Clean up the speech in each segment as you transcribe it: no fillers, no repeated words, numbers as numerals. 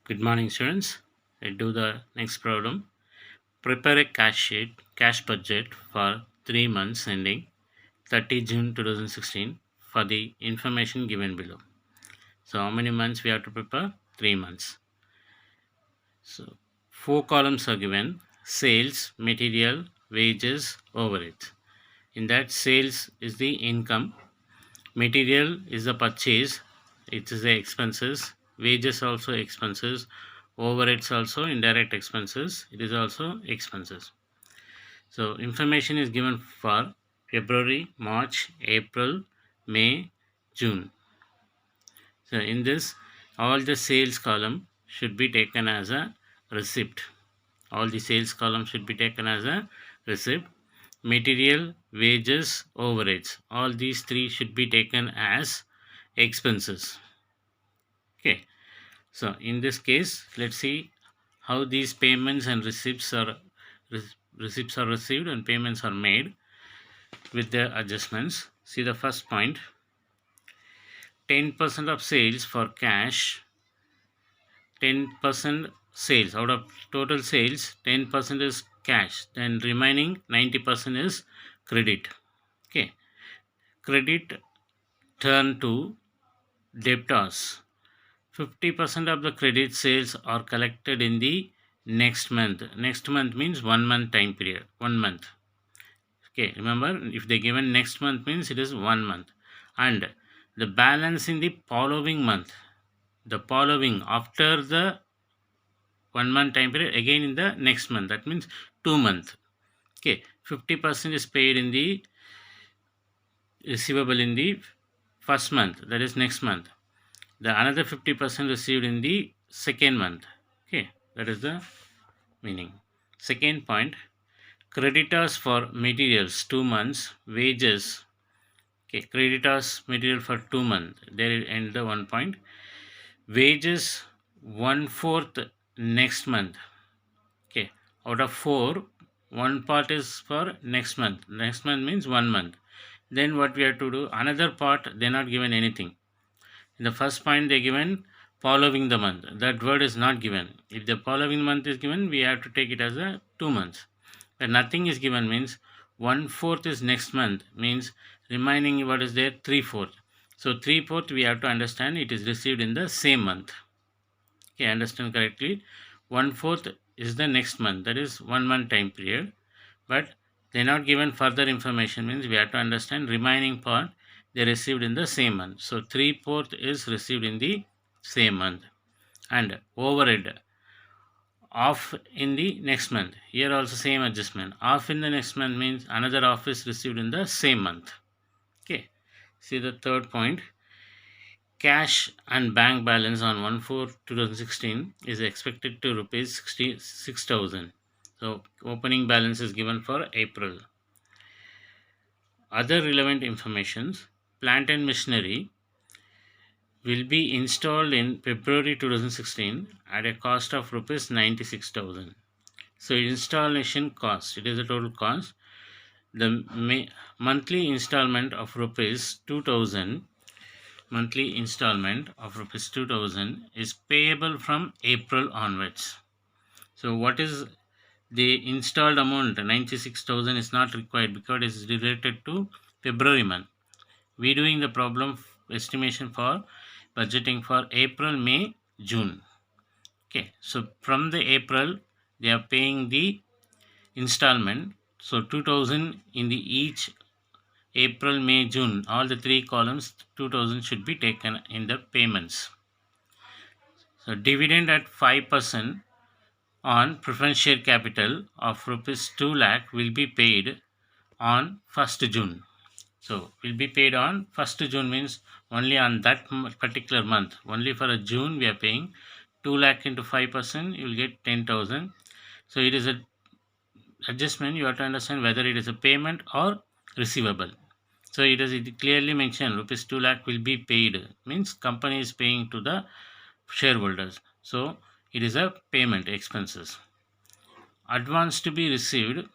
Good morning, students. Let's do the next problem. Prepare a cash sheet, cash budget for 3 months ending 30 June 2016 for the information given below. So, how many months we have to prepare? 3 months. So, 4 columns are given: sales, material, wages, overheads. In that, sales is the income, material is the purchase, it is the expenses, wages also expenses, overheads also indirect expenses, it is also expenses. So information is given for February, March, April, May, June. So in this, all the sales column should be taken as a receipt. All the sales column should be taken as a receipt. Material, wages, overheads, all these three should be taken as expenses. Okay, so in this case, let's see how these payments and receipts are received and payments are made with their adjustments. See the first point: 10% of sales for cash. 10% sales out of total sales, 10% is cash, then remaining 90% is credit. Okay, credit turn to debtors. 50% of the credit sales are collected in the next month. Next month means 1 month time period. 1 month. Okay, remember, if they given next month means it is 1 month. And the balance in the following month. The following after the 1 month time period again in the next month. That means 2 month. Okay, 50% is paid in the receivable in the first month, that is next month. The another 50% received in the second month. Okay, that is the meaning. Second point: creditors for materials 2 months, wages. Okay, creditors material for 2 months. There end the one point. Wages 1/4 next month. Okay, out of four, one part is for next month. Next month means 1 month. Then what we have to do? Another part they not given anything. In the first point they given following the month. That word is not given. If the following month is given, we have to take it as a 2 months. When nothing is given means 1/4 is next month, means remaining what is there, 3/4. So 3/4 we have to understand it is received in the same month. Okay, understand correctly. 1/4 is the next month, that is 1 month time period. But they not given further information means we have to understand remaining part they received in the same month. So 3/4 is received in the same month. And overhead off in the next month. Here also same adjustment. Off in the next month means another off is received in the same month. Okay. See the third point. Cash and bank balance on 1/4/2016 is expected to rupees 66,000. So opening balance is given for April. Other relevant informations: plant and machinery will be installed in February 2016 at a cost of rupees 96,000. So installation cost, it is a total cost. The monthly installment of rupees 2000, monthly installment of rupees 2000 is payable from April onwards. So what is the installed amount? 96,000 is not required because it is related to February month. We doing the problem estimation for budgeting for April, May, June. Okay, so from the April they are paying the installment. So 2000 in the each April, May, June, all the three columns 2000 should be taken in the payments. So dividend at 5% on preference share capital of rupees 2 lakh will be paid on 1st June. So will be paid on 1st June means only on that particular month. Only for a June we are paying 2 lakh into 5%, you will get 10,000. So it is a adjustment. You have to understand whether it is a payment or receivable. So it clearly mentioned rupees 2 lakh will be paid, means company is paying to the shareholders. So it is a payment expenses. Advance to be received.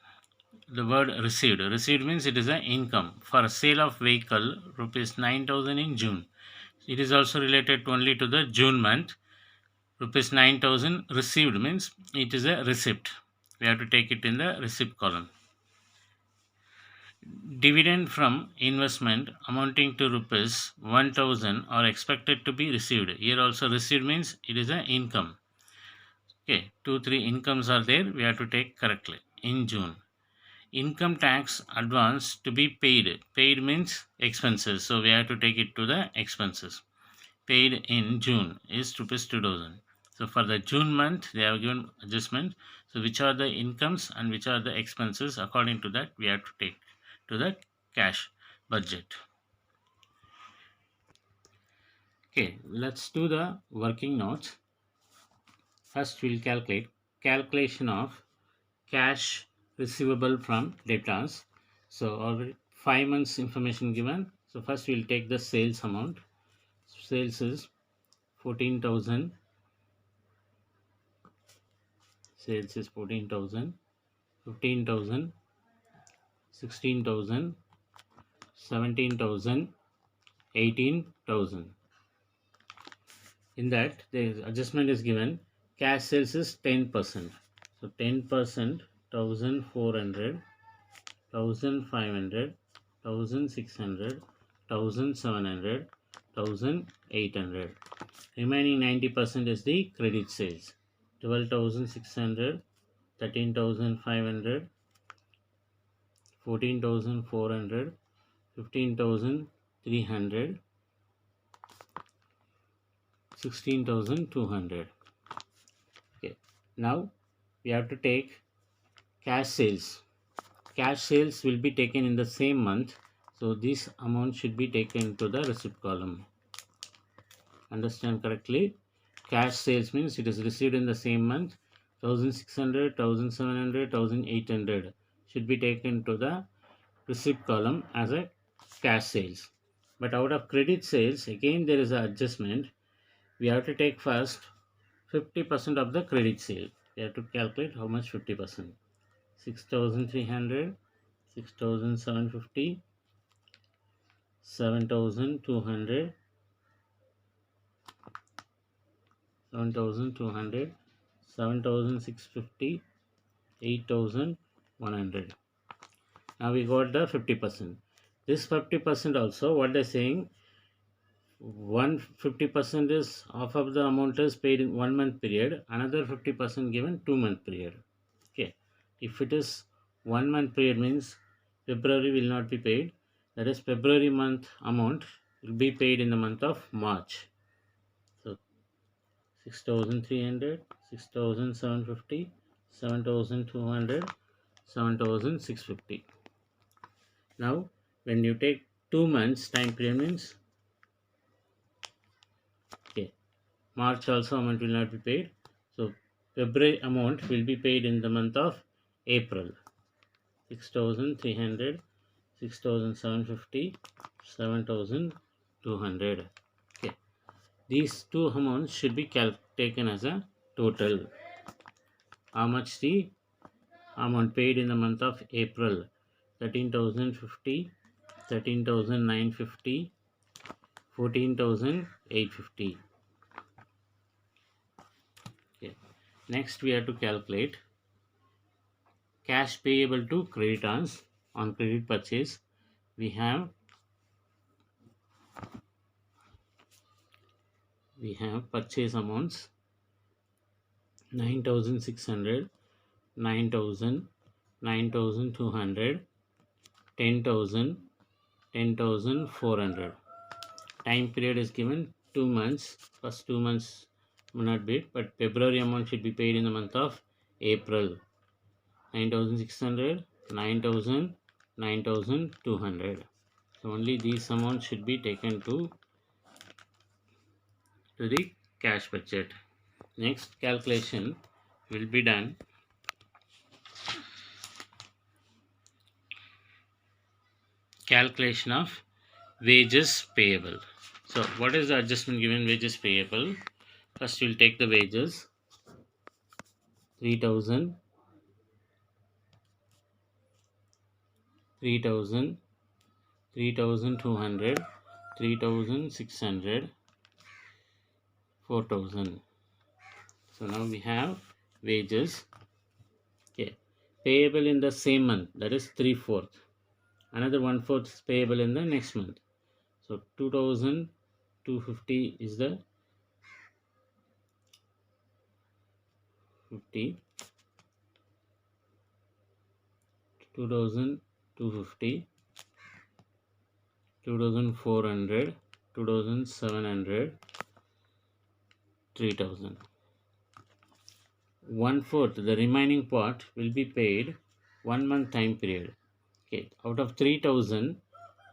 The word received means it is an income for a sale of vehicle rupees 9,000 in June. It is also related only to the June month. rupees 9,000 received means it is a receipt. We have to take it in the receipt column. Dividend from investment amounting to rupees 1,000 are expected to be received. Here also received means it is an income. Okay, 2-3 incomes are there. We have to take correctly in June. Income tax advance to be paid. Paid means expenses. So we have to take it to the expenses. Paid in June is rupees 2,000. So for the June month, they have given adjustment. So which are the incomes and which are the expenses? According to that, we have to take to the cash budget. Okay, let's do the working notes. First, we'll calculate calculation of cash receivable from debtors. So already 5 months information given. So first we'll take the sales amount. Sales is 14,000. Sales is 14,000, 15,000, 16,000, 17,000, 18,000. In that the adjustment is given. Cash sales is 10%. So 10%, 1,400, 1,500, 1,600, 1,700, 1,800. Remaining 90% is the credit sales. 12,600, 13,500, 14,400, 15,300, 16,200. Okay. Now we have to take cash sales. Cash sales will be taken in the same month. So this amount should be taken to the receipt column. Understand correctly? Cash sales means it is received in the same month. 1,600, 1,700, 1,800 should be taken to the receipt column as a cash sales. But out of credit sales, again there is an adjustment. We have to take first 50% of the credit sale. We have to calculate how much 50%. 6,300, 6,750, 7,200, 7,200, 7,650, 8,100. Now we got the 50%. This 50% also, what they're saying, 50% is half of the amount is paid in 1 month period, another 50% given 2 month period. Okay, if it is 1 month period means February will not be paid. That is February month amount will be paid in the month of March. So 6,300, 6,750, 7,200, 7,650. Now when you take 2 months time period means, okay, March also amount will not be paid. So February amount will be paid in the month of April. 6,300, 6,750, 7,200. Okay, these two amounts should be taken as a total. How much the amount paid in the month of April? 13,050, 13,950, 14,850. Okay. Next we have to calculate cash payable to creditors on credit purchase. We have purchase amounts 9,600, 9,000, 9,200, 10,000, 10,400. Time period is given 2 months. First 2 months may not be, but February amount should be paid in the month of April. 9,600, 9,000, 9,200. So only these amounts should be taken to the cash budget. Next calculation will be done. Calculation of wages payable. So what is the adjustment given wages payable? First we'll take the wages 3,000, 3,000, 3,200, 3,600, 4,000. So now we have wages. Okay, payable in the same month, that is 3/4. Another 1/4 is payable in the next month. So 2,250 is the 50, 2,250, 2,400, 2,700, 3,000. 1/4, the remaining part will be paid 1 month time period. Okay, out of 3,000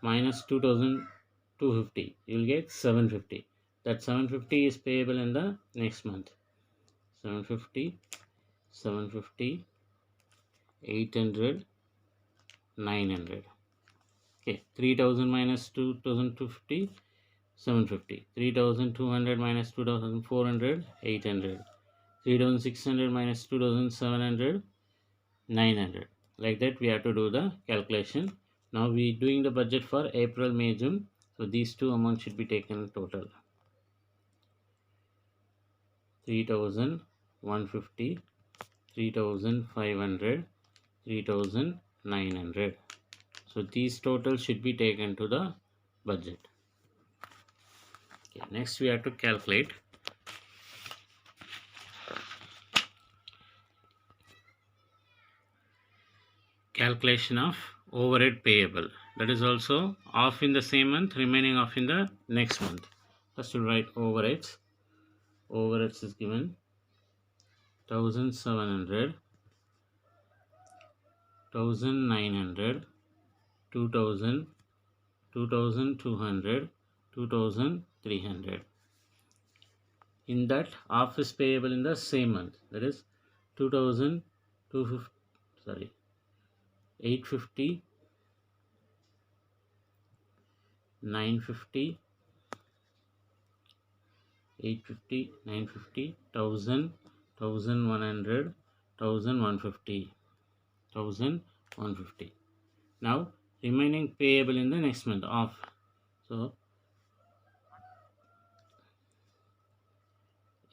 minus 2,250, you will get 750. That 750 is payable in the next month. 750, 750, 800, 900. Okay, 3,000 minus 2,250, 750. 3,200 minus 2,400, 800. 3,600 minus 2,700, 900. Like that we have to do the calculation. Now we doing the budget for April, May, June. So these two amounts should be taken total. 3,150, 3,500, 3,900. So these totals should be taken to the budget. Okay, next we have to calculate calculation of overhead payable. That is also off in the same month, remaining off in the next month. First we'll write overheads. Overheads is given 1,700, 1,900, 2,000, 2,200, 2,300. In that, half is payable in the same month. That is 2,250. Sorry, 850, 950, 850, 950, 1,000, 1,100, 1,150, 1,150. Now remaining payable in the next month off. So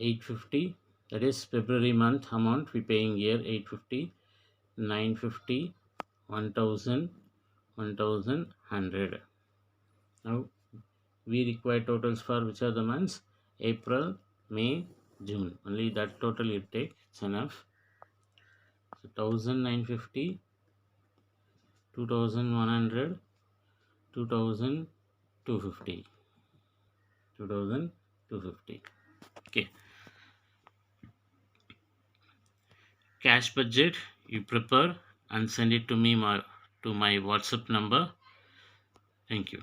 850, that is February month amount we paying here 850, 950, 1,000, 1,100. Now we require totals for which are the months? April, May, June. Only that total you take, it's enough. So 1,950, 2,100, 2,250, 2,250. Okay. Cash budget you prepare and send it to me to my WhatsApp number. Thank you.